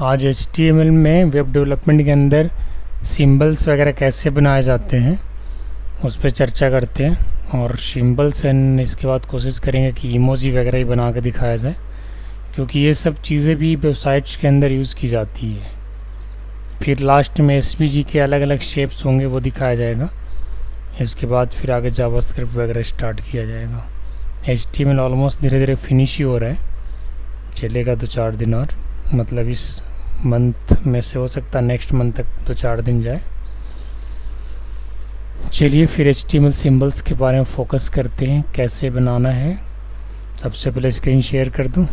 आज HTML में web development के अंदर सिंबल्स वगैरह कैसे बनाए जाते हैं उस पर चर्चा करते हैं। और सिंबल्स एंड इसके बाद कोशिश करेंगे कि इमोजी वगैरह ही बना के दिखाया जाए, क्योंकि ये सब चीज़ें भी वेबसाइट्स के अंदर यूज़ की जाती है। फिर लास्ट में SVG के अलग अलग शेप्स होंगे, वो दिखाया जाएगा। इसके बाद फिर आगे जावास्क्रिप्ट वगैरह स्टार्ट किया जाएगा। HTML ऑलमोस्ट धीरे धीरे फिनिश ही हो रहा है, चलेगा 2-4 दिन और, मतलब इस मंथ में से हो सकता है नेक्स्ट मंथ तक 2-4 दिन जाए। चलिए फिर HTML सिंबल्स के बारे में फोकस करते हैं, कैसे बनाना है। सबसे पहले स्क्रीन शेयर कर दूं।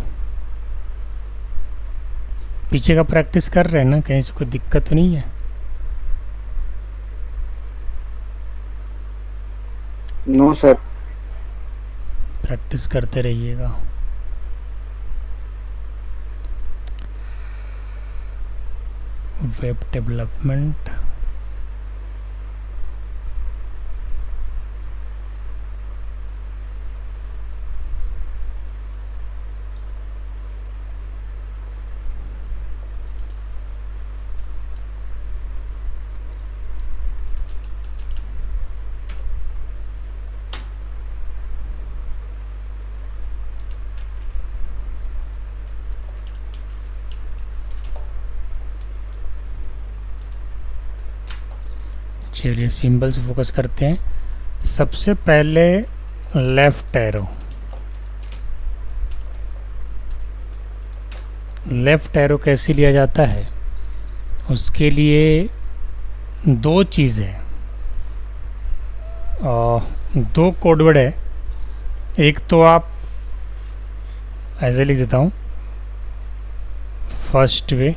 पीछे का प्रैक्टिस कर रहे हैं ना, कहीं से कोई दिक्कत तो नहीं है? No sir. प्रैक्टिस करते रहिएगा। वेब डेवलपमेंट, चलिए सिंबल से फोकस करते हैं। सबसे पहले लेफ्ट एरो, लेफ्ट एरो कैसे लिया जाता है उसके लिए दो चीज़ है, दो कोडवर्ड है। एक तो आप ऐसे लिख देता हूँ, फर्स्ट वे,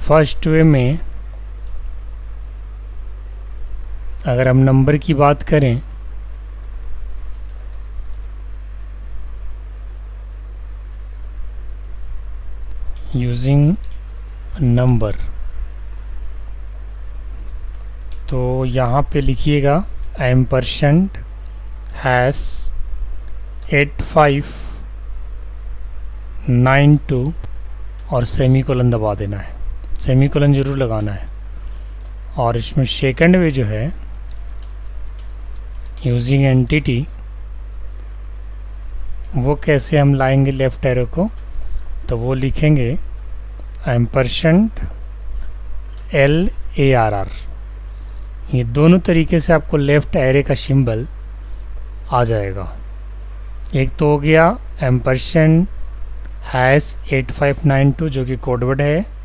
फर्स्ट वे में अगर हम नंबर की बात करें यूजिंग नंबर, तो यहाँ पे लिखिएगा एम्परसेंड हैश 8592 और सेमीकोलन दबा देना है। सेमीकोलन ज़रूर लगाना है। और इसमें सेकंड वे जो है यूजिंग एंटिटी, वो कैसे हम लाएंगे लेफ़्ट एरो को, तो वो लिखेंगे एम्परसेंड LARR। ये दोनों तरीके से आपको लेफ़्ट एरे का सिंबल आ जाएगा। एक तो हो गया एम्परसेंड हैश 8592 जो कि कोडवर्ड है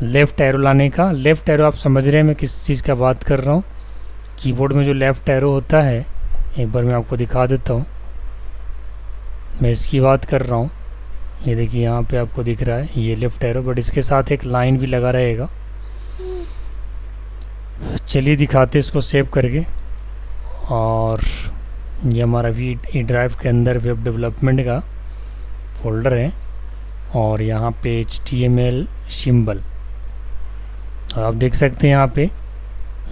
लेफ़्ट एरो लाने का। लेफ़्ट एरो आप समझ रहे हैं मैं किस चीज़ का बात कर रहा हूँ। कीबोर्ड में जो लेफ़्ट एरो होता है, एक बार मैं आपको दिखा देता हूँ, मैं इसकी बात कर रहा हूँ। ये देखिए यहाँ पे आपको दिख रहा है ये लेफ़्ट एरो, बट इसके साथ एक लाइन भी लगा रहेगा। चलिए दिखाते इसको सेव करके। और ये हमारा वी ड्राइव के अंदर वेब डेवलपमेंट का फोल्डर है, और यहाँ पे HTML सिंबल आप देख सकते हैं। यहाँ पे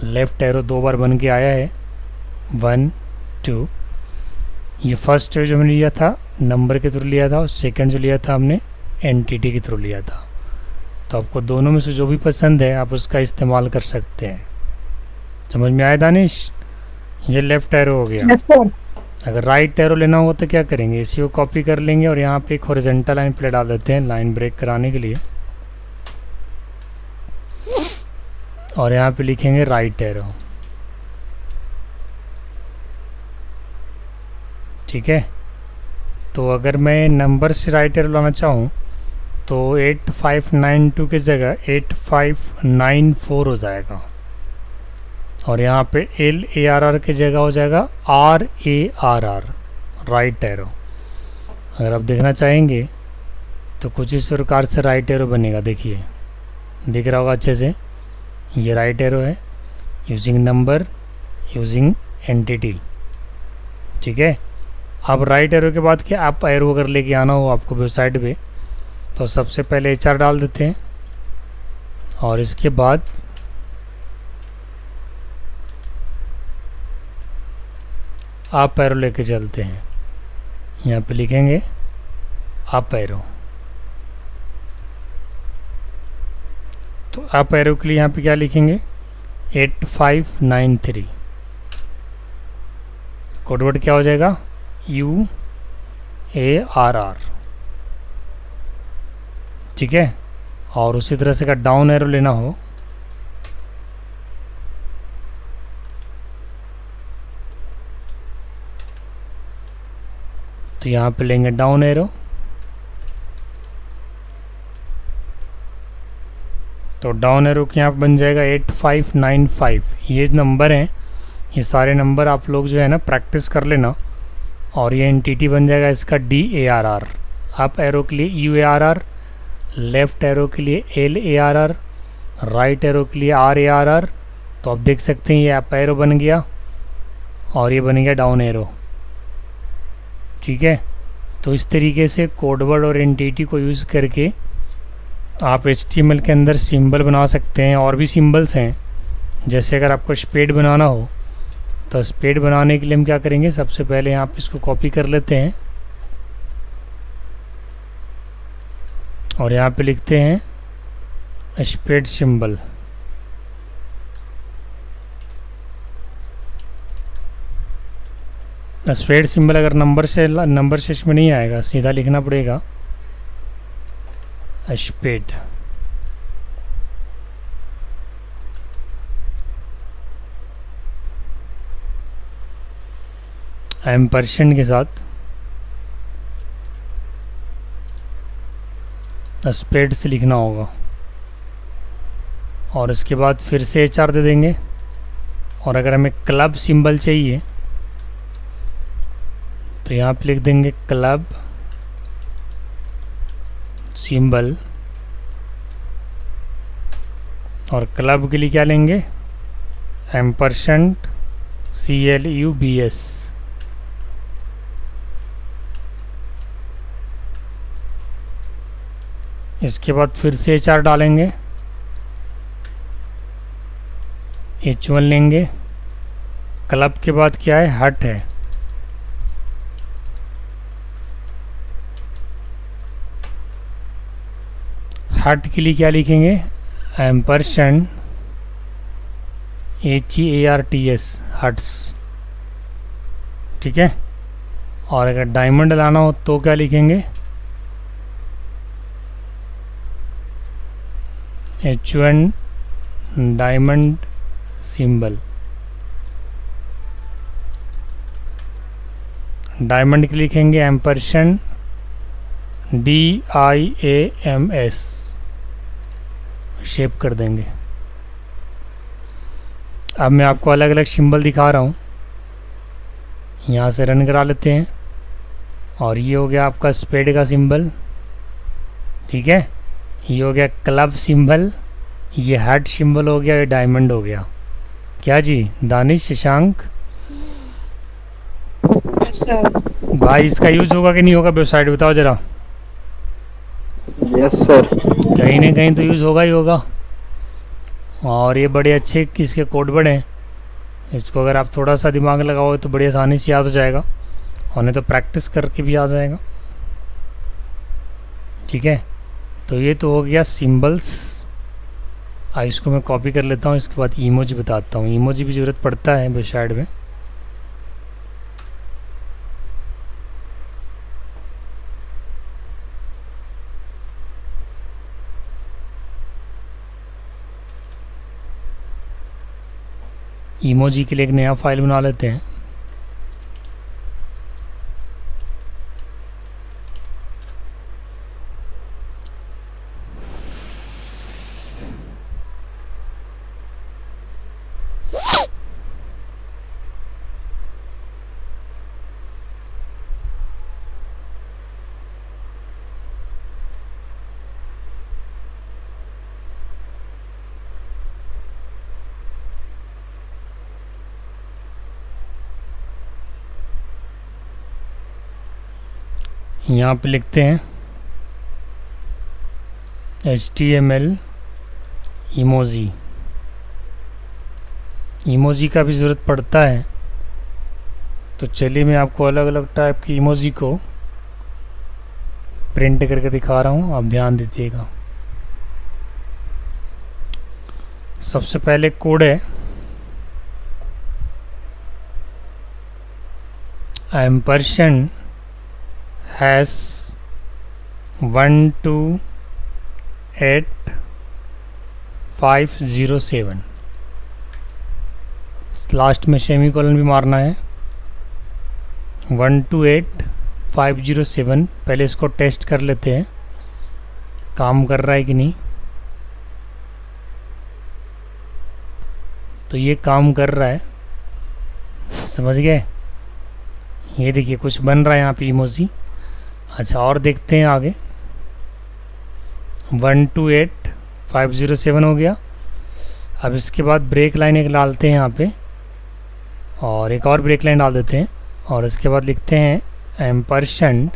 लेफ़्ट एरो 2 बार बन के आया है, 1 2। ये फर्स्ट जो मैंने लिया था नंबर के थ्रू लिया था, और सेकंड जो लिया था हमने एंटिटी के थ्रू लिया था। तो आपको दोनों में से जो भी पसंद है आप उसका इस्तेमाल कर सकते हैं। समझ में आया दानिश? ये लेफ़्ट एरो हो गया। अगर राइट एरो लेना होगा तो क्या करेंगे, इसी को कॉपी कर लेंगे और यहाँ पे एक हॉरिजॉन्टल लाइन प्ले डाल देते हैं लाइन ब्रेक कराने के लिए, और यहाँ पे लिखेंगे राइट एरो। ठीक है, तो अगर मैं नंबर से राइट एरो लाना चाहूँ तो 8592 की जगह 8594 हो जाएगा, और यहाँ पे LARR की जगह हो जाएगा RARR, राइट एरो। अगर आप देखना चाहेंगे तो कुछ इस प्रकार से राइट एरो बनेगा। देखिए दिख रहा होगा अच्छे से, ये राइट एरो है यूजिंग नंबर यूजिंग एंटिटी। ठीक है, अब राइट एरो के बाद क्या आप एरो अगर लेके आना हो आपको वेबसाइट पे, तो सबसे पहले HR डाल देते हैं, और इसके बाद आप एरो लेके चलते हैं। यहाँ पे लिखेंगे अप एरो। तो अप एरो के लिए यहाँ पे क्या लिखेंगे 8593। कोडवर्ड क्या हो जाएगा UARR। ठीक है। और उसी तरह से अगर डाउन एरो लेना हो तो यहाँ पे लेंगे डाउन एरो। तो डाउन एरो के यहाँ पे बन जाएगा 8595। ये नंबर हैं, ये सारे नंबर आप लोग जो है ना प्रैक्टिस कर लेना। और ये एंटिटी बन जाएगा इसका DARR। अप एरो के लिए UARR, लेफ्ट एरो के लिए LARR, राइट एरो के लिए RARR। तो आप देख सकते हैं ये अप एरो बन गया और ये बन गया डाउन एरो। ठीक है। तो इस तरीके से कोडवर्ड और एंटिटी को यूज़ करके आप HTML के अंदर सिंबल बना सकते हैं। और भी सिंबल्स हैं, जैसे अगर आपको स्पेड बनाना हो तो स्पेड बनाने के लिए हम क्या करेंगे, सबसे पहले यहाँ पे इसको कॉपी कर लेते हैं और यहाँ पे लिखते हैं स्पेड सिंबल। स्पेड सिंबल अगर नंबर से इसमें नहीं आएगा, सीधा लिखना पड़ेगा स्पेड। एम्परसेंड के साथ स्पेड से लिखना होगा। और इसके बाद फिर से HR दे देंगे। और अगर हमें क्लब सिंबल चाहिए तो यहाँ पे लिख देंगे क्लब सिंबल। और क्लब के लिए क्या लेंगे एम्परसेंड CLUBS। इसके बाद फिर से HR डालेंगे, H1 लेंगे। क्लब के बाद क्या है हट है, हट के लिए क्या लिखेंगे एम्परसेंड HEARTS हट्स। ठीक है। और अगर डायमंड लाना हो तो क्या लिखेंगे H1 डायमंड सिंबल। डायमंड के लिखेंगे एम्परसेंड DIAMS, शेप कर देंगे। अब मैं आपको अलग अलग सिंबल दिखा रहा हूँ, यहाँ से रन करा लेते हैं। और ये हो गया आपका स्पेड का सिंबल। ठीक है। ये हो गया क्लब सिंबल, ये हार्ट सिंबल हो गया, ये डायमंड हो गया। क्या जी दानिश शशांक भाई इसका यूज होगा कि नहीं होगा वेबसाइट बताओ जरा। Yes sir. कहीं ना कहीं तो यूज़ होगा ही होगा। और ये बड़े अच्छे इसके कोडवर्ड हैं, इसको अगर आप थोड़ा सा दिमाग लगाओ तो बड़ी आसानी से याद हो जाएगा और नहीं तो प्रैक्टिस करके भी आ जाएगा। ठीक है। तो ये तो हो गया सिंबल्स। अब इसको मैं कॉपी कर लेता हूँ, इसके बाद इमोजी बताता हूँ। इमोजी भी ज़रूरत पड़ता है वेबसाइट में। इमोजी के लिए एक नया फाइल बना लेते हैं। यहाँ पे लिखते हैं HTML इमोजी। इमोजी का भी ज़रूरत पड़ता है, तो चलिए मैं आपको अलग अलग टाइप की इमोजी को प्रिंट करके दिखा रहा हूँ, आप ध्यान दीजिएगा। सबसे पहले कोड है एम्परसेंड हैश 128507, लास्ट में सेमीकोलन भी मारना है। 128507, पहले इसको टेस्ट कर लेते हैं काम कर रहा है कि नहीं। तो ये काम कर रहा है, समझ गए। ये देखिए कुछ बन रहा है यहाँ पे इमोजी। अच्छा और देखते हैं आगे। 128507 हो गया। अब इसके बाद ब्रेक लाइन एक डालते हैं यहाँ पे, और एक और ब्रेक लाइन डाल देते हैं, और इसके बाद लिखते हैं एम्परसेंड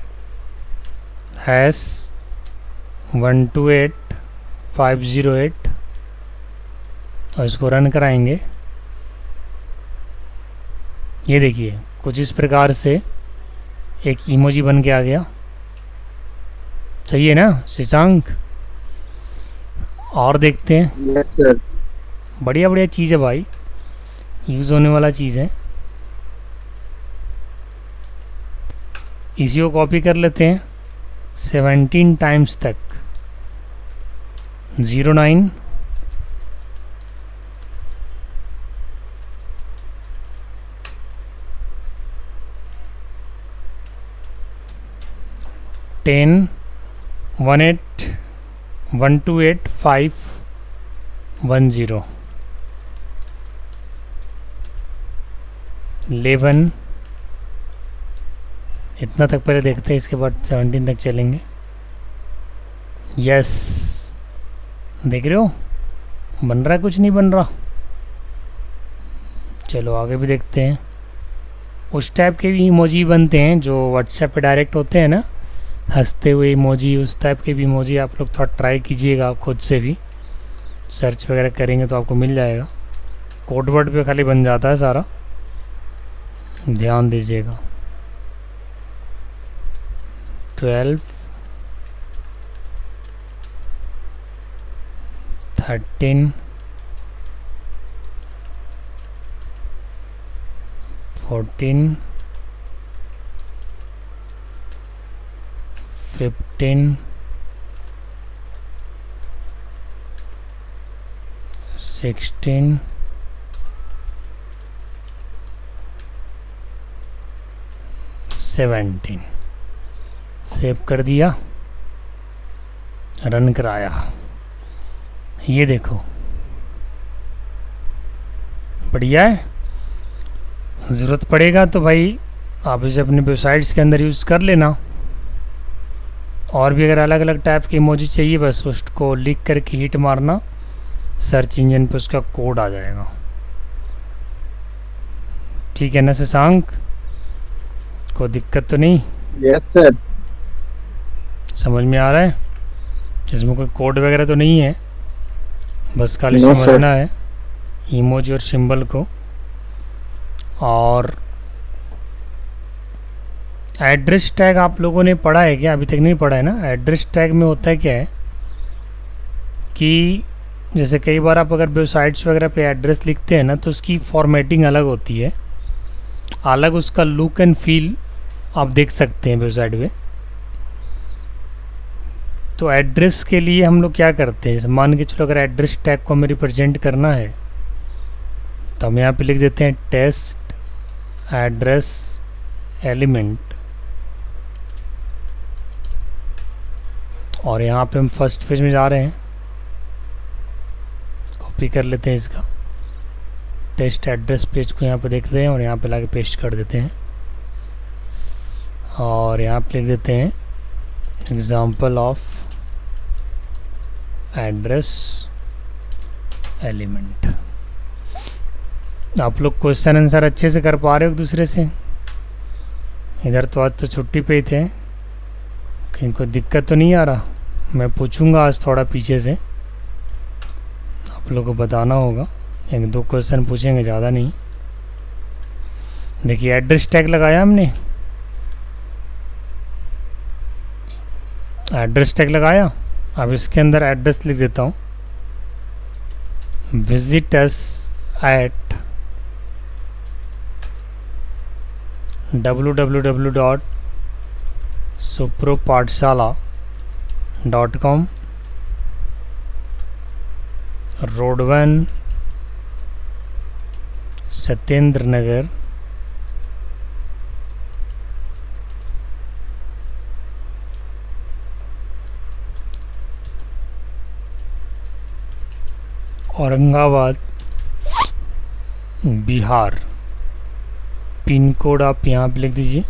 हैश 128508, और इसको रन कराएंगे। ये देखिए कुछ इस प्रकार से एक इमोजी बन के आ गया। सही है ना शशांक? और देखते हैं। Yes sir. बढ़िया बढ़िया चीज़ है भाई, यूज़ होने वाला चीज़ है। इसी को कॉपी कर लेते हैं 17 टाइम्स तक। 09 10 18 128510 11, इतना तक पहले देखते हैं, इसके बाद 17 तक चलेंगे। यस, देख रहे हो बन रहा है, कुछ नहीं बन रहा। चलो आगे भी देखते हैं। उस टाइप के भी इमोजी बनते हैं जो व्हाट्सएप पे डायरेक्ट होते हैं ना, हंसते हुए इमोजी, उस टाइप के भी इमोजी आप लोग थोड़ा ट्राई कीजिएगा, आप खुद से भी सर्च वगैरह करेंगे तो आपको मिल जाएगा। कोड वर्ड पे खाली बन जाता है सारा, ध्यान दीजिएगा। 12 13 14 15 16 17। सेव कर दिया, रन कराया। ये देखो बढ़िया है। ज़रूरत पड़ेगा तो भाई आप इसे अपने वेबसाइट्स के अंदर यूज़ कर लेना। और भी अगर अलग अलग टाइप के इमोजी चाहिए, बस उसको लिख करके हिट मारना, सर्च इंजन पे उसका कोड आ जाएगा। ठीक है ना शशांक? कोई दिक्कत तो नहीं? Yes sir. समझ में आ रहा है? इसमें कोई कोड वगैरह तो नहीं है, बस खाली No, समझना है इमोजी और सिंबल को। और एड्रेस टैग आप लोगों ने पढ़ा है क्या? अभी तक नहीं पढ़ा है ना। एड्रेस टैग में होता है क्या है कि जैसे कई बार आप अगर वेबसाइट्स वगैरह पे एड्रेस लिखते हैं ना, तो उसकी फॉर्मेटिंग अलग होती है, अलग उसका लुक एंड फील आप देख सकते हैं वेबसाइट पे। तो एड्रेस के लिए हम लोग क्या करते हैं, मान के चलो अगर एड्रेस टैग को हमें रिप्रेजेंट करना है तो हम यहाँ पे लिख देते हैं टेस्ट एड्रेस एलिमेंट, और यहाँ पे हम फर्स्ट पेज में जा रहे हैं, कॉपी कर लेते हैं इसका टेस्ट एड्रेस पेज को, यहाँ पे देखते हैं और यहाँ पे लाके पेस्ट कर देते हैं, और यहाँ पे लिख देते हैं एग्जाम्पल ऑफ एड्रेस एलिमेंट। आप लोग क्वेश्चन आंसर अच्छे से कर पा रहे हो एक दूसरे से? इधर तो आज तो छुट्टी पे ही थे, कहीं कोई दिक्कत तो नहीं आ रहा? मैं पूछूंगा आज थोड़ा पीछे से, आप लोगों को बताना होगा। एक दो क्वेश्चन पूछेंगे, ज़्यादा नहीं। देखिए एड्रेस टैग लगाया हमने, एड्रेस टैग लगाया। अब इसके अंदर एड्रेस लिख देता हूँ, visit us at www.supropathshala.com, road 1, Satyendra Nagar, Aurangabad, Bihar. Pin code आप यहाँ पे लिख दीजिए।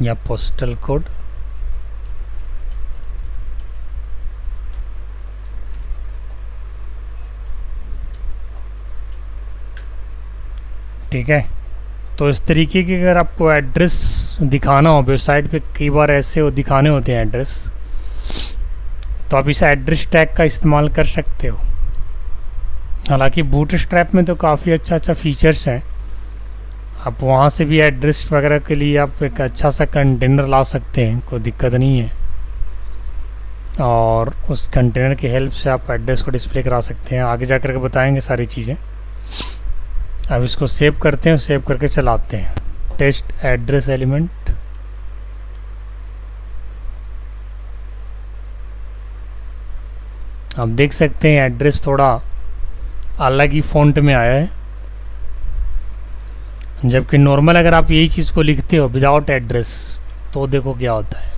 या पोस्टल कोड, ठीक है। तो इस तरीके के अगर आपको एड्रेस दिखाना हो वेबसाइट पे, कई बार ऐसे हो दिखाने होते हैं एड्रेस, तो आप इस एड्रेस टैग का इस्तेमाल कर सकते हो। हालांकि बूटस्ट्रैप में तो काफ़ी अच्छा फीचर्स हैं, आप वहाँ से भी एड्रेस वगैरह के लिए आप एक अच्छा सा कंटेनर ला सकते हैं, कोई दिक्कत नहीं है। और उस कंटेनर की हेल्प से आप एड्रेस को डिस्प्ले करा सकते हैं। आगे जा कर के बताएंगे सारी चीज़ें। अब इसको सेव करते हैं, सेव करके चलाते हैं। टेस्ट एड्रेस एलिमेंट, आप देख सकते हैं एड्रेस थोड़ा अलग ही फॉन्ट में आया है, जबकि नॉर्मल अगर आप यही चीज़ को लिखते हो विदाउट एड्रेस तो देखो क्या होता है।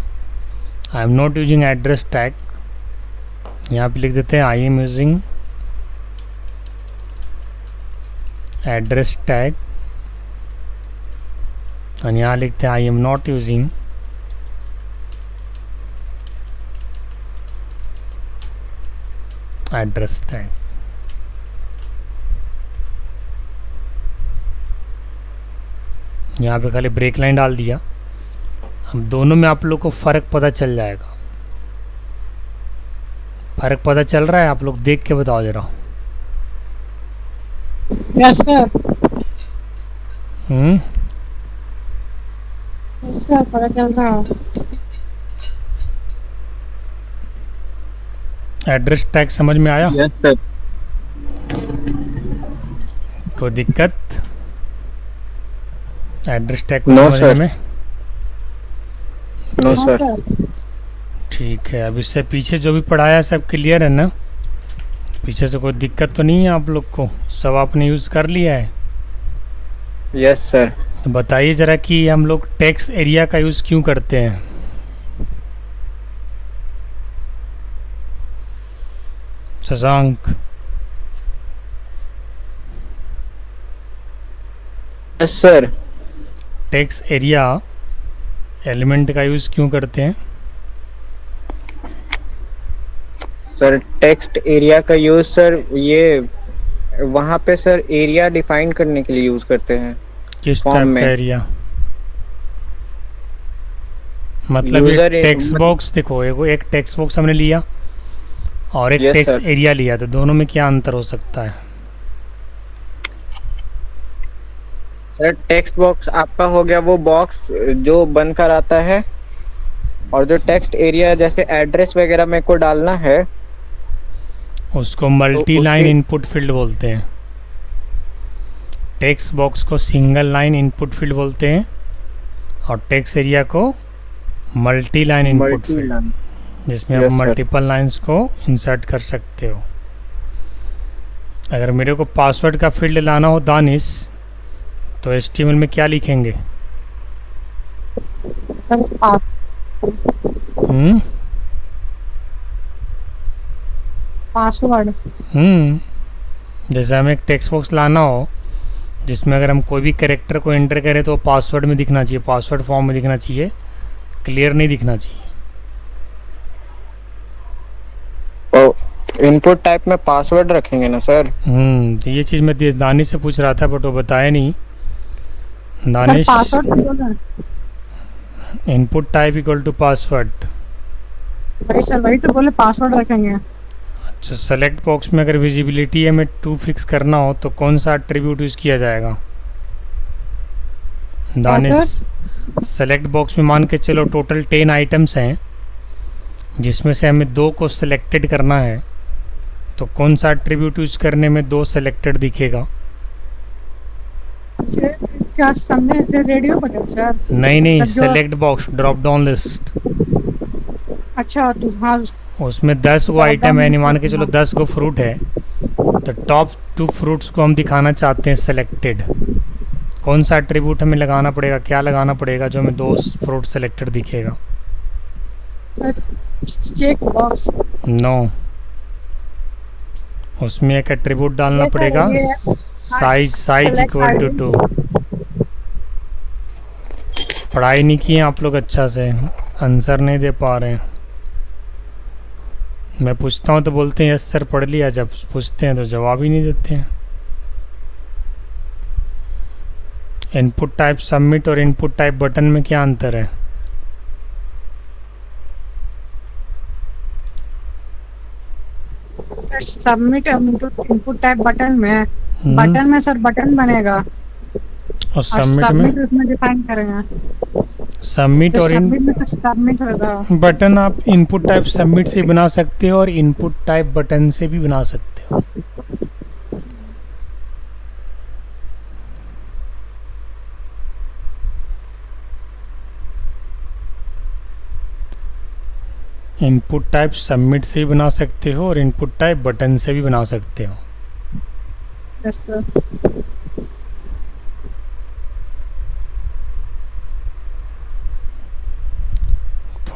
I am not using address tag, यहाँ पे लिख देते हैं I am using address tag, और यहाँ लिखते हैं I am not using address tag. यहाँ पे खाली ब्रेक लाइन डाल दिया। हम दोनों में आप लोग को फ़र्क पता चल जाएगा। फ़र्क पता चल रहा है? आप लोग देख के बताओ जरा। Yes sir. यस सर, पता चल रहा है। एड्रेस टैग समझ में आया? Yes sir. कोई दिक्कत एड्रेस टैग को नो समझने सर। में? No sir. ठीक है। अब इससे पीछे जो भी पढ़ाया सब क्लियर है ना? पीछे से कोई दिक्कत तो नहीं है आप लोग को? सब आपने यूज़ कर लिया है? Yes sir. तो बताइए ज़रा कि हम लोग टेक्स्ट एरिया का यूज़ क्यों करते हैं? Shashank. Yes sir. Text area element का यूज़ क्यों करते हैं? सर टेक्स्ट एरिया का यूज सर ये वहाँ पे सर एरिया डिफाइन करने के लिए यूज करते हैं। किस फॉर्म टाइप में। का एरिया? मतलब User एक टेक्स्ट मतलब- बॉक्स, देखो एक टेक्स्ट बॉक्स हमने लिया और एक Yes, टेक्स्ट sir. एरिया लिया, तो दोनों में क्या अंतर हो सकता है? सर टेक्स्ट बॉक्स आपका हो गया वो बॉक्स जो बनकर आता है, और जो टेक्स्ट एरिया जैसे एड्रेस वगैरह मेरे को डालना है उसको मल्टी लाइन उसकी- इनपुट फील्ड बोलते हैं। टेक्स्ट बॉक्स को सिंगल लाइन इनपुट फील्ड बोलते हैं और टेक्स्ट एरिया को multi line input multi field, line. जिसमें आप Yes, sir. मल्टीपल लाइंस को इंसर्ट कर सकते हो। अगर मेरे को पासवर्ड का फील्ड लाना हो दानिश, तो HTML में क्या लिखेंगे? पासवर्ड। जैसे हमें एक टेक्स्ट बॉक्स लाना हो जिसमें अगर हम कोई भी कैरेक्टर को एंटर करें तो पासवर्ड में दिखना चाहिए, पासवर्ड फॉर्म में दिखना चाहिए, क्लियर नहीं दिखना चाहिए। इनपुट टाइप में पासवर्ड रखेंगे ना सर? तो ये चीज़ मैं दानिश से पूछ रहा था बट वो बताया नहीं। Danish, password input type equal to password. भाई सर वही तो बोले पासवर्ड रखेंगे। अच्छा, सेलेक्ट बॉक्स में अगर विजिबिलिटी हमें 2 फिक्स करना हो तो कौन सा एट्रीब्यूट यूज़ किया जाएगा दानिश? सेलेक्ट बॉक्स में मान के चलो टोटल 10 आइटम्स हैं जिसमें से हमें 2 को सिलेक्टेड करना है, तो कौन सा एट्रीब्यूट यूज़ करने में 2 सिलेक्टेड दिखेगा? क्या सामने से रेडियो बटन सर? नहीं नहीं, तब जो- select box drop down list, अच्छा तो हाँ उसमें 10 गो Drop आइटम down है, नहीं list मान के चलो हाँ। 10 गो फ्रूट है, तो टॉप 2 फ्रूट्स को हम दिखाना चाहते हैं सिलेक्टेड। कौन सा एट्रीब्यूट हमें लगाना पड़ेगा, क्या लगाना पड़ेगा जो हमें 2 फ्रूट सिलेक्टेड दिखेगा? Check box. नो, उसमें एक एट्रीब्यूट डालना ये सर, पड़ेगा, ये size select equal to ID। 2। पढ़ाई नहीं की है आप लोग अच्छा से, आंसर नहीं दे पा रहे हैं। मैं पूछता हूँ तो बोलते हैं यस सर पढ़ लिया, जब पूछते हैं तो जवाब ही नहीं देते हैं। इनपुट टाइप सबमिट और इनपुट टाइप बटन में क्या अंतर है? सबमिट इनपुट टाइप बटन में, हम्म, बटन में सर बटन बनेगा और और सबमिट में? सबमिट उसमें डिफाइन करेंगे। सबमिट तो और इन सबमिट में तो सबमिट होगा। बटन आप इनपुट टाइप सबमिट से बना सकते हो और इनपुट टाइप बटन से भी बना सकते हो। इनपुट टाइप सबमिट से भी बना सकते हो और इनपुट टाइप बटन से भी बना सकते हो। Yes sir.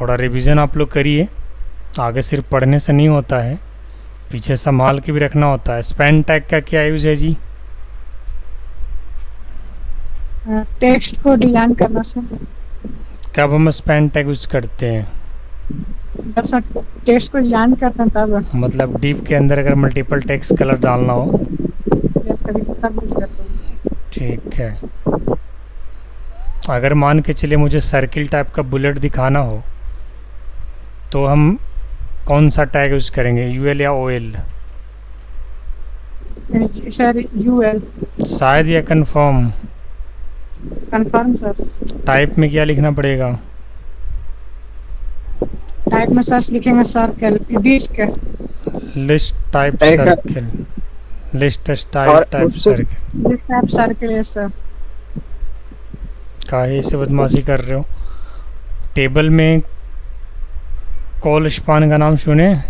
थोड़ा रिवीजन आप लोग करिए, आगे सिर्फ पढ़ने से नहीं होता है, पीछे संभाल के भी रखना होता है। स्पैन टैग का क्या यूज़ है जी? टेक्स्ट को डिजाइन करना सर। कब हम स्पैन टैग यूज़ करते हैं? जब सर टेक्स्ट को डिजाइन करते हैं तब। मतलब डिव के अंदर अगर मल्टीपल टेक्स्ट कलर डालना हो। यस सर, तब यूज करते हैं। ठीक है, अगर मान के चलिए मुझे सर्किल टाइप का बुलेट दिखाना हो तो हम कौन सा टैग यूज़ करेंगे, यूएल या ओएल? Sir UL. शायद या कंफर्म? Confirm sir. टाइप में क्या लिखना पड़ेगा? टाइप में सर लिखेंगे सर्कल डिस्क। लिस्ट टाइप ऐसा- सर्किल, लिस्ट स्टाइल और टाइप उसको- सर्किल। डिस्क टाइप सर्कल है सर। काहे से बदमाशी कर रहे हो? टेबल में कॉल स्पान का नाम सुने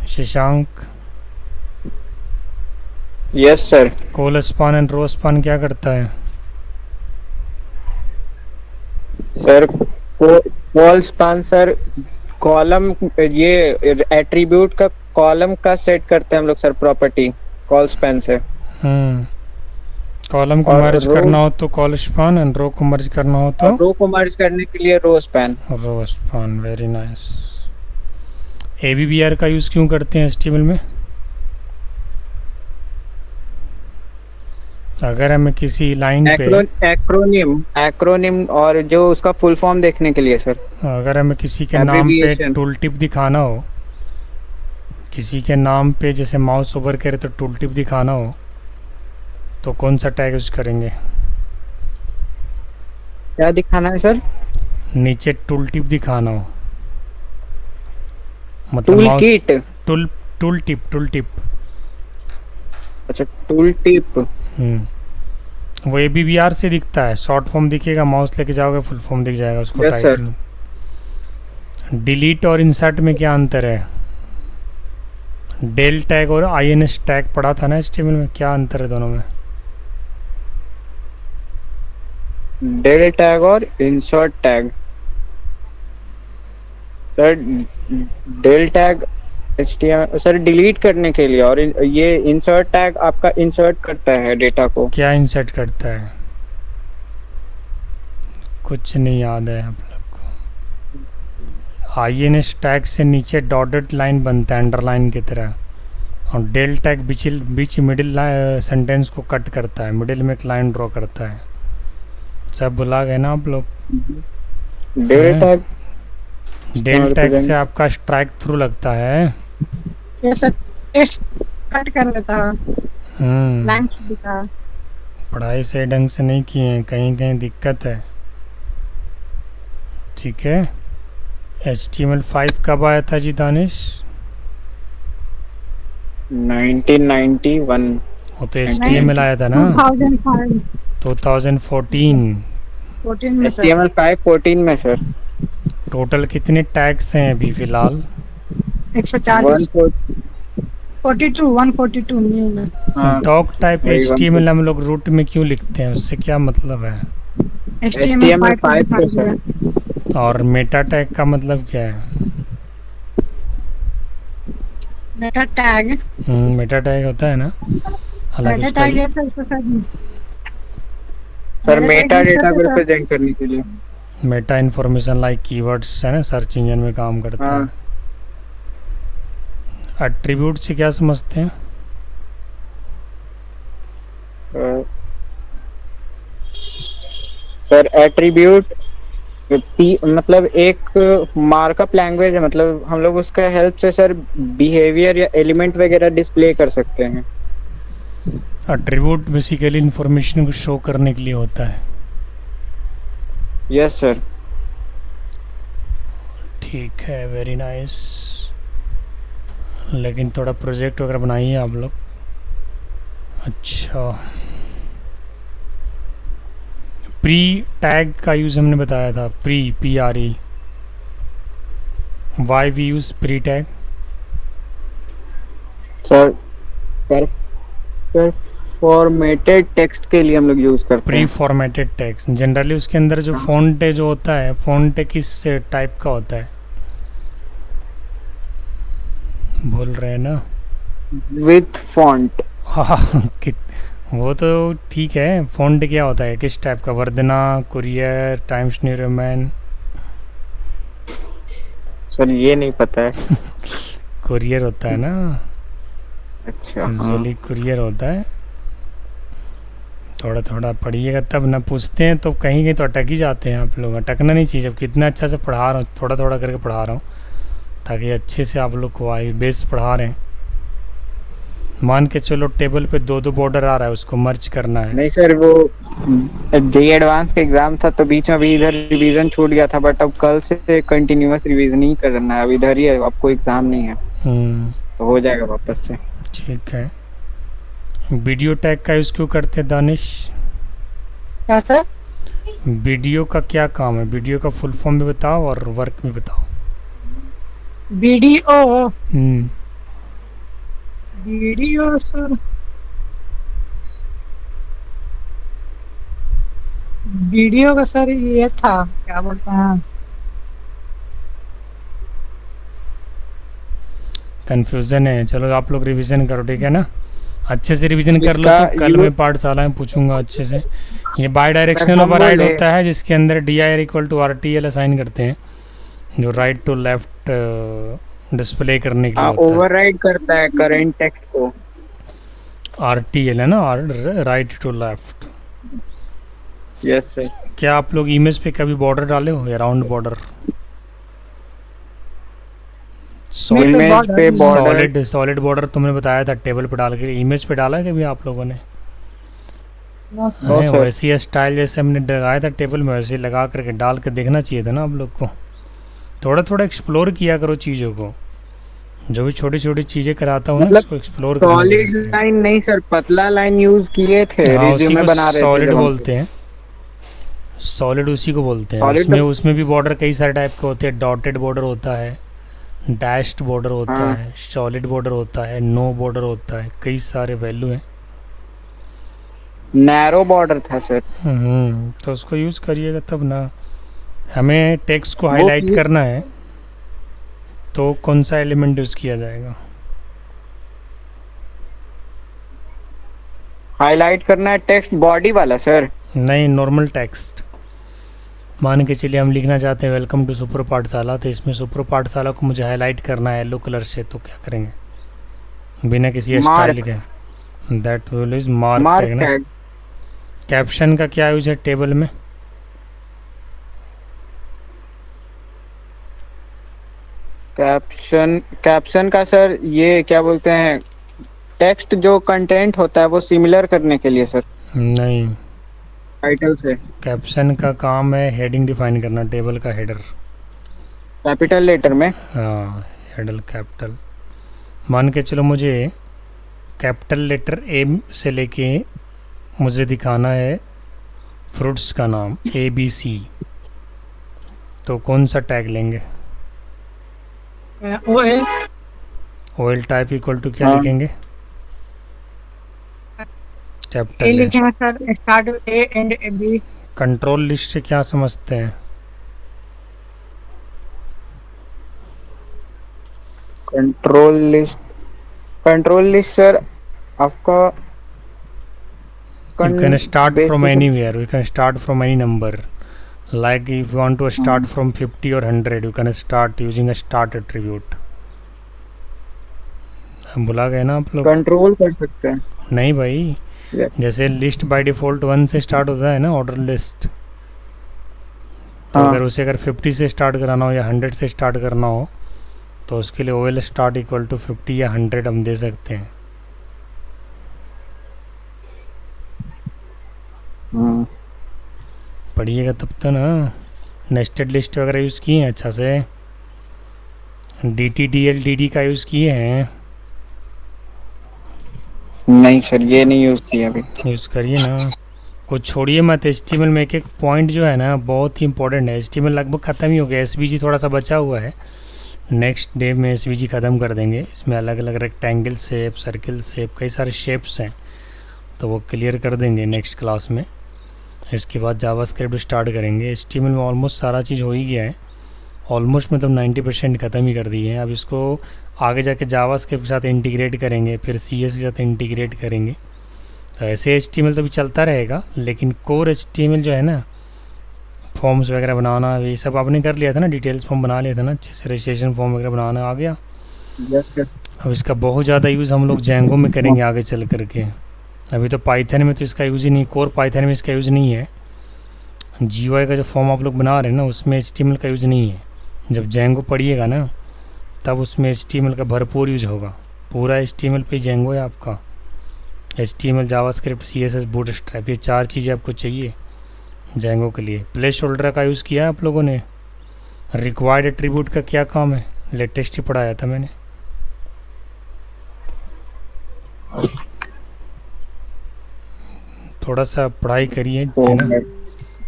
Shashank? Yes sir. Col span and row span क्या करता है? Sir col span sir column, ये एट्रीब्यूट का कॉलम का सेट करते हैं हम लोग सर, प्रॉपर्टी कॉल स्पैन से। कॉलम को और मर्ज रो- करना हो तो कॉल स्पान एंड रो को मर्ज करना हो तो और रो को मर्ज करने के लिए रो स्पैन। रो स्पान। Very nice. ABBR का यूज़ क्यों करते हैं HTML में? अगर हमें किसी लाइन पे एक्रोनिम और जो उसका फुल फॉर्म देखने के लिए सर। अगर हमें किसी के नाम पे Abbreviation। टूल टिप दिखाना हो, किसी के नाम पे जैसे माउस ओवर करे तो टूल टिप दिखाना हो, तो कौन सा टैग यूज़ करेंगे? क्या दिखाना है सर? नीचे टूल टिप दिखाना हो, मतलब tool mouse kit. Tool tool tip. अच्छा टूल टिप। वो ABBR से दिखता है, शॉर्ट फॉर्म दिखेगा, माउस लेके जाओगे फुल फॉर्म दिख जाएगा उसको। Yes, sir। टाइटल। डिलीट और इंसर्ट में क्या अंतर है? डेल टैग और INS टैग पढ़ा था ना HTML में, क्या अंतर है दोनों में? डेल टैग और insert tag. Sir del tag HTML sir delete करने के लिए, और ये इंसर्ट टैग आपका इंसर्ट करता है डेटा को। क्या इंसर्ट करता है? कुछ नहीं याद है आप लोग को? INS टैग से नीचे डॉटेड लाइन बनता है अंडरलाइन की तरह, और डेल टैग बीच मिडिल सेंटेंस को कट करता है, मिडिल में एक लाइन ड्रॉ करता है। सब भुला गए ना आप लोग? डेल हैं? टैग डेल टैग से आपका स्ट्राइक थ्रू लगता है। ये सर टेस्ट कट कर लेता है, हम्म, ब्लैंक दिखा। पढ़ाई सही ढंग से नहीं किए हैं, कहीं कहीं दिक्कत है। ठीक है, HTML5 कब आया था जी दानिश? 1991। वो तो HTML आया था ना 2005 2014। 14 में सर। HTML5 14 में सर। टोटल कितने टैग्स हैं अभी फ़िलहाल? 140 142 न्यू में। हाँ, डॉक टाइप वही HTML हम लोग रूट में क्यों लिखते हैं, उससे क्या मतलब है? HTML5 तो सर। और मेटा टैग का मतलब क्या है? मेटा टैग, मेटा टैग होता है ना, हालांकि मेटा उसका टैग है सर, इसको sir Meta Meta tag data को सर। रिप्रेजेंट करने के लिए। मेटा इन्फॉर्मेशन लाइक कीवर्ड्स है ना, सर्च इंजन में काम करता हाँ है। एट्रीब्यूट से क्या समझते हैं? सर एट्रीब्यूट मतलब एक मार्कअप लैंग्वेज है, मतलब हम लोग उसका हेल्प से सर बिहेवियर या एलिमेंट वगैरह डिस्प्ले कर सकते हैं। एट्रीब्यूट बेसिकली इन्फॉर्मेशन को शो करने के लिए होता है। Yes sir. ठीक है, वेरी नाइस। लेकिन थोड़ा प्रोजेक्ट वगैरह बनाइए आप लोग। अच्छा, प्री टैग का यूज़ हमने बताया था, PRE। Why we use pre tag? Sir पर फॉर्मेटेड टेक्स्ट के लिए हम लोग यूज करते प्री हैं। फॉर्मेटेड टेक्स्ट जनरली उसके अंदर जो फ़ॉन्ट है जो होता है, फ़ॉन्ट किस टाइप का होता है? बोल रहे हैं ना? With font. हाँ वो तो ठीक है, फ़ॉन्ट क्या होता है, किस टाइप का? Verdana, Courier, Times New Roman? Sir ये नहीं पता है। कुरियर होता है ना, अच्छा हाँ। यूजुअली कुरियर होता है। थोड़ा थोड़ा पढ़िएगा तब ना, पूछते हैं तो कहीं कहीं तो अटक ही जाते हैं आप लोग। अटकना नहीं चाहिए, जब कितना अच्छा से पढ़ा रहा हूँ, थोड़ा थोड़ा करके पढ़ा रहा हूँ ताकि अच्छे से आप लोग को आए। बेस पढ़ा रहे हैं, मान के चलो टेबल पे दो दो बॉर्डर आ रहा है, उसको मर्ज करना है। नहीं सर, वो जे एडवांस का एग्जाम था तो बीच में अभी इधर रिवीजन छूट गया था, बट अब कल से कंटिन्यूअस रिवीजन ही करना है। अब इधर ही है, आपको एग्जाम नहीं है तो हो जाएगा वापस से। ठीक है। वीडियो टैग का यूज़ क्यों करते हैं दानिश? क्या सर? वीडियो का क्या काम है? वीडियो का फुल फॉर्म भी बताओ और वर्क भी बताओ। वीडियो, हम्म, वीडियो सर, वीडियो का सर ये था, क्या बोलते हैं, कन्फ्यूज़न है। चलो आप लोग रिवीजन करो, ठीक है ना? अच्छे से रिवीजन कर लो, इसका तो कल मैं पाठशाला में पूछूंगा अच्छे से। ये बाई डायरेक्शनल हम ओवरराइड बोले होता है, जिसके अंदर DIR=RTL असाइन करते हैं, जो राइट टू लेफ्ट डिस्प्ले करने के लिए होता है। ओवरराइड करता है करंट टेक्स्ट को। RTL है ना, right to left. Yes sir. क्या आप लोग इमेज पे कभी बॉर्डर डाले हो या राउंड बॉर्डर? इमेज पे बॉर्डर। सॉलिड बॉर्डर तुमने बताया था टेबल पे डाल के, इमेज पे डाला है कभी आप लोगों ने? नो नहीं, सर। वैसी स्टाइल जैसे हमने लगाया था टेबल में, वैसे लगा करके डाल के देखना चाहिए था ना आप लोग को। थोड़ा थोड़ा एक्सप्लोर किया करो चीज़ों को, जो भी छोटी छोटी चीज़ें कराता हूँ ना मतलब उसको एक्सप्लोर करने की सॉलिड कोशिश करें। लाइन नहीं सर, पतला लाइन यूज किए थे, हाँ, उसी रिज्यूमे को बना रहे थे सॉलिड जब हम। बोलते हैं। सॉलिड उसी को बोलते हैं। सॉलिड उसमें भी बॉर्डर कई सारे टाइप के होते हैं। डॉटेड बॉर्डर होता है, डैश्ड बॉर्डर होता हाँ। है, सॉलिड बॉर्डर होता है, नो बॉर्डर होता है, कई सारे वैल्यू हैं। नैरो बॉर्डर था सर। तो उसको यूज़ करिएगा तब ना। हमें टेक्स्ट को वो हाईलाइट की करना है तो कौन सा एलिमेंट यूज़ किया जाएगा? हाईलाइट करना है टेक्स्ट बॉडी वाला सर। नहीं, नॉर्मल टेक्स्ट। मान के चलिए हम लिखना चाहते हैं वेलकम टू सुपर पाठशाला, तो इसमें सुपर पाठशाला को मुझे हाईलाइट करना है येलो कलर से, तो क्या करेंगे बिना किसी स्टाइल के? That will is mark mark tag ना। टैग। कैप्शन का क्या यूज है टेबल में? कैप्शन कैप्शन का सर ये क्या बोलते हैं, टेक्स्ट जो कंटेंट होता है वो सिमिलर करने के लिए सर, नहीं, टाइटल से। कैप्शन का काम है हेडिंग डिफाइन करना, टेबल का हेडर। कैपिटल लेटर में। हाँ, हेडर कैपिटल। मान के चलो मुझे कैपिटल लेटर ए से लेके मुझे दिखाना है फ्रूट्स का नाम ABC, तो कौन सा टैग लेंगे? OL OL type equal to क्या हाँ। लिखेंगे? ए कैपिटल है। लिखे हैं sir, start A end B। Control list से क्या समझते हैं? कंट्रोल लिस्ट सर आपका You can start from anywhere. You can start from any number. Like if you want to start from 50 or 100, you can start using a start attribute. हम भुला गए ना आप लोग? कंट्रोल कर सकते हैं। नहीं भाई, Yes. जैसे लिस्ट बाय डिफॉल्ट 1 से स्टार्ट होता है ना, ऑर्डर लिस्ट, तो हाँ। अगर उसे अगर 50 से स्टार्ट कराना हो या 100 से स्टार्ट करना हो तो उसके लिए OL स्टार्ट इक्वल टू 50 या 100 हम दे सकते हैं। पढ़िएगा तब तो ना। नेस्टेड लिस्ट वगैरह यूज़ किए हैं अच्छा से? DTDL DD का यूज़ किए हैं? नहीं सर, ये नहीं यूज किया अभी। यूज़ करिए ना, कुछ छोड़िए मत। HTML में एक एक पॉइंट जो है ना बहुत ही इंपॉर्टेंट है। HTML लगभग ख़त्म ही हो गया, SVG थोड़ा सा बचा हुआ है। नेक्स्ट डे में SVG ख़त्म कर देंगे। इसमें अलग अलग रेक्टेंगल शेप, सर्किल शेप, कई सारे शेप्स हैं, तो वो क्लियर कर देंगे नेक्स्ट क्लास में। इसके बाद जावास्क्रिप्ट स्टार्ट करेंगे। HTML में ऑलमोस्ट सारा चीज़ हो ही गया है, ऑलमोस्ट मतलब 90% ख़त्म ही कर दिए हैं। अब इसको आगे जाके जावास्क्रिप्ट के साथ इंटीग्रेट करेंगे, फिर CS के साथ इंटीग्रेट करेंगे। तो ऐसे HTML तो भी चलता रहेगा, लेकिन कोर HTML जो है ना, फॉर्म्स वगैरह बनाना, ये सब आपने कर लिया था ना, डिटेल्स फॉर्म बना लिया था ना अच्छे से, रजिस्ट्रेशन फॉर्म वगैरह बनाना आ गया। Yes sir. अब इसका बहुत ज़्यादा यूज़ हम लोग जेंगो में करेंगे आगे चल करके। अभी तो पाइथन में तो इसका यूज़ ही नहीं, कोर पाइथन में इसका यूज़ नहीं है। GUI का जो फॉर्म आप लोग बना रहे हैं ना, उसमें HTML का यूज़ नहीं है। जब जेंगो पढ़िएगा ना तब उसमें HTML का भरपूर यूज होगा। पूरा HTML पे जेंगो है आपका। HTML, जावास्क्रिप्ट, CSS, बूटस्ट्रैप, ये 4 चीज़ें आपको चाहिए जेंगो के लिए। प्लेस होल्डर का यूज़ किया है आप लोगों ने? रिक्वायर्ड एट्रीब्यूट का क्या काम है? लेटेस्ट ही पढ़ाया था मैंने। थोड़ा सा पढ़ाई करिए है ना।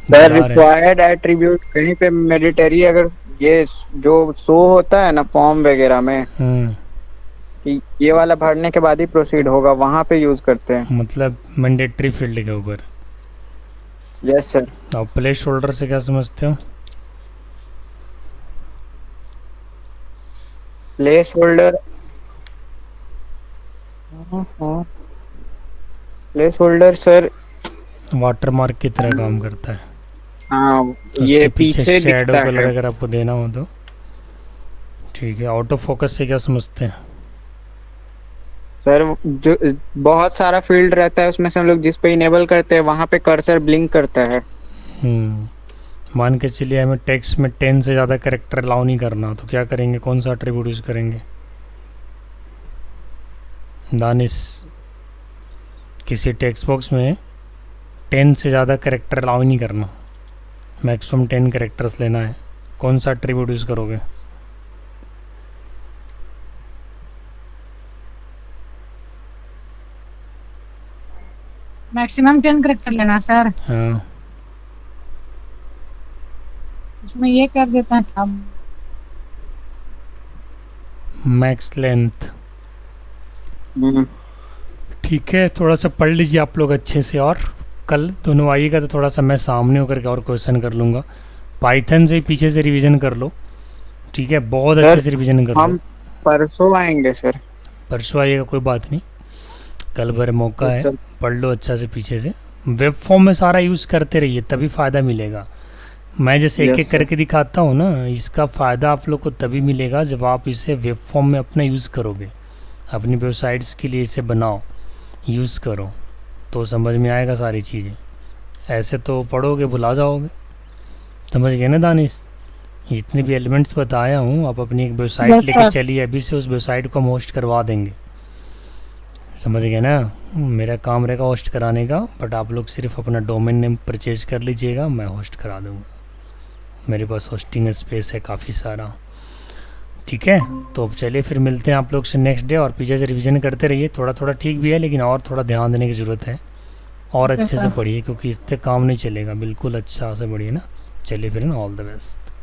सर रिक्वायर्ड एट्रीब्यूट कहीं पे मैंडेटरी, अगर ये जो शो होता है ना फॉर्म वगैरह में कि ये वाला भरने के बाद ही प्रोसीड होगा, वहाँ पे यूज करते हैं। मतलब मैंडेटरी फील्ड के ऊपर। Yes sir. और प्लेस होल्डर से क्या समझते हो? Place holder, place holder sir water mark की तरह काम करता है। हाँ, उसके ये पीछे पीछे शैडो दिखता कलर है। अगर आपको देना हो तो ठीक है। ऑटो फोकस से क्या समझते हैं? सर जो बहुत सारा फील्ड रहता है उसमें से हम लोग जिस पे इनेबल करते हैं वहाँ पे कर्सर ब्लिंक करता है। मान के चलिए हमें टेक्स्ट में 10 से ज़्यादा कैरेक्टर अलाउ नहीं करना, तो क्या करेंगे? कौन सा एट्रीब्यूट यूज़ करेंगे? दानिश, किसी टेक्स्ट बॉक्स में 10 से ज़्यादा कैरेक्टर अलाउ नहीं करना, मैक्सिमम 10 कैरेक्टर्स लेना है, कौन सा एट्रीब्यूट यूज़ करोगे? मैक्सिमम 10 करेक्टर लेना सर। हाँ, उसमें ये कर देता है अब मैक्स लेंथ। ठीक है, थोड़ा सा पढ़ लीजिए आप लोग अच्छे से, और कल दोनों आइएगा तो थोड़ा सा मैं सामने होकर के और क्वेश्चन कर लूँगा। पाइथन से पीछे से रिवीजन कर लो, ठीक है? बहुत अच्छे से रिवीजन कर हम लो। परसों आएंगे सर। परसों आइएगा, कोई बात नहीं, कल भर मौका है, अच्छा। पढ़ लो अच्छा से पीछे से। वेब फॉर्म में सारा यूज़ करते रहिए, तभी फ़ायदा मिलेगा। मैं जैसे एक एक करके दिखाता हूँ ना, इसका फ़ायदा आप लोग को तभी मिलेगा जब आप इसे वेब फॉर्म में अपना यूज़ करोगे। अपनी वेबसाइट्स के लिए इसे बनाओ, यूज़ करो, तो समझ में आएगा सारी चीज़ें। ऐसे तो पढ़ोगे भुला जाओगे। समझ गए ना दानिश? जितने भी एलिमेंट्स बताया हूँ आप अपनी एक वेबसाइट Yes, लेके sir. चलिए, अभी से उस वेबसाइट को हम होस्ट करवा देंगे। समझ गए ना? मेरा काम रहेगा होस्ट कराने का, बट आप लोग सिर्फ अपना डोमेन नेम परचेज कर लीजिएगा, मैं होस्ट करा दूँगा। मेरे पास होस्टिंग स्पेस है काफ़ी सारा। ठीक है, तो अब चलिए फिर मिलते हैं आप लोग से नेक्स्ट डे, और पीछे से रिवीजन करते रहिए। थोड़ा थोड़ा ठीक भी है, लेकिन और थोड़ा ध्यान देने की ज़रूरत है, और Okay, अच्छे से sir. पढ़िए, क्योंकि इससे काम नहीं चलेगा। बिल्कुल अच्छा से पढ़िए ना। चलिए फिर, ऑल द बेस्ट।